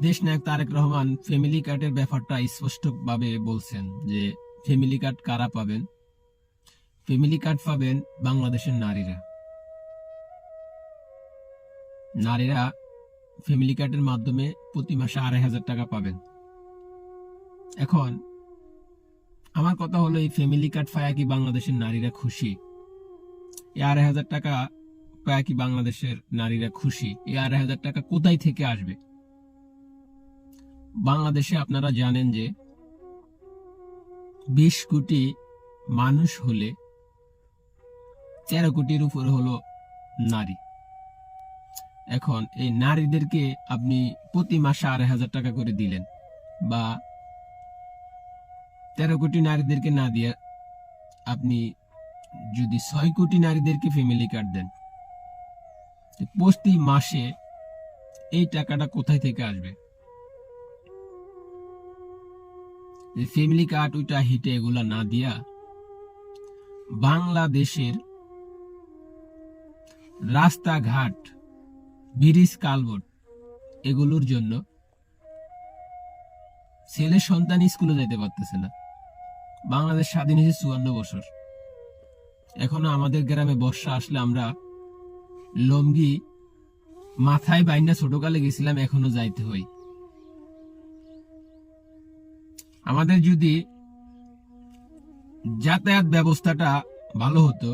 দেশনায়ক Tarique Rahman family কার্ডের ব্যাপারটা স্পষ্টভাবে বলছেন যে ফ্যামিলি কার্ড কারা পাবেন। ফ্যামিলি কার্ড পাবেন বাংলাদেশের নারীরা। নারীরা ফ্যামিলি কার্ডের মাধ্যমে প্রতি মাসে 2,500 টাকা পাবেন। এখন আমার কথা হলো, এই ফ্যামিলি কার্ড পায়া কি বাংলাদেশের নারীরা খুশি? এই 2,500 টাকা পায়া কি বাংলাদেশের নারীরা খুশি? এই 2,500 টাকা কোথায় থেকে আসবে? বাংলাদেশে আপনারা জানেন যে 20 কোটি মানুষ হলে 13 কোটির উপর হলো নারী। এখন এই নারীদেরকে আপনি প্রতি মাসে 2,500 টাকা করে দিলেন, বা 13 কোটি নারীদেরকে না দিয়ে আপনি যদি 6 কোটি নারীদেরকে ফ্যামিলি কার্ড দেন, প্রতি মাসে এই টাকাটা কোথায় থেকে আসবে? ফ্যামিলি কার্ড ওইটা হিটে এগুলা না দিয়া বাংলাদেশের রাস্তাঘাট, ব্রিজ, কালভার্ট এগুলোর জন্য ছেলে সন্তান স্কুলে যেতে পারতেছে না। বাংলাদেশ স্বাধীন হয়েছে 54 বছর। এখনো আমাদের গ্রামে বর্ষা আসলে আমরা লঙ্গি মাথায় বাইনা ছোটকালে গেছিলাম, এখনো যাইতে হয়। আমাদের যদি যাতায়াত ব্যবস্থাটা ভালো হতো,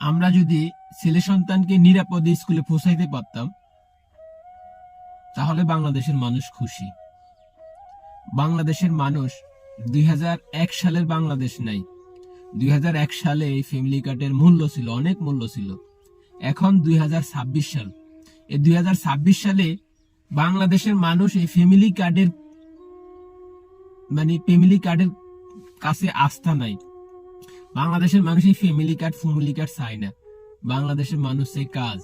আমরা যদি ছেলে সন্তানকে নিরাপদে স্কুলে পৌঁছাইতে পারতাম, তাহলে বাংলাদেশের মানুষ খুশি। বাংলাদেশের মানুষ 2001 সালের বাংলাদেশ নাই। 2001 সালে এই ফ্যামিলি কার্ডের মূল্য ছিল, অনেক মূল্য ছিল। এখন 2026 সাল। এই 2026 সালে বাংলাদেশের মানুষ এই ফ্যামিলি কার্ডের কাছে আস্থা নাই। বাংলাদেশের মানুষ এই ফ্যামিলি কার্ড চায় না। বাংলাদেশের মানুষ চাই কাজ,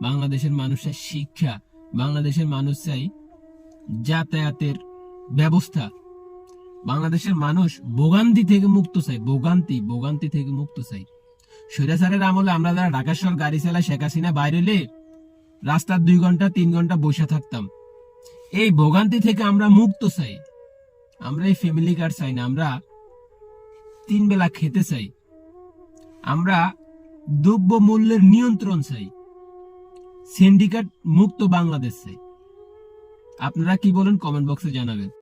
বাংলাদেশের মানুষ চাই শিক্ষা, বাংলাদেশের মানুষ চাই যাতায়াতের ব্যবস্থা। বাংলাদেশের মানুষ ভোগান্তি থেকে মুক্ত চাই, ভোগান্তি থেকে মুক্ত চাই। স্বৈরাচারের আমলে আমরা যারা ঢাকা শহর গাড়ি চালাই, শেখ হাসিনা বাইরে এলে রাস্তার 2 ঘন্টা 3 ঘন্টা বসে থাকতাম। এই ভোগান্তি থেকে আমরা মুক্ত চাই। আমরা এই ফ্যামিলি কার্ড চাই না, আমরা 3 বেলা খেতে চাই। আমরা দ্রব্য মূল্যের নিয়ন্ত্রণ চাই, সিন্ডিকেট মুক্ত বাংলাদেশ চাই। আপনারা কি বলেন কমেন্ট বক্সে জানাবেন।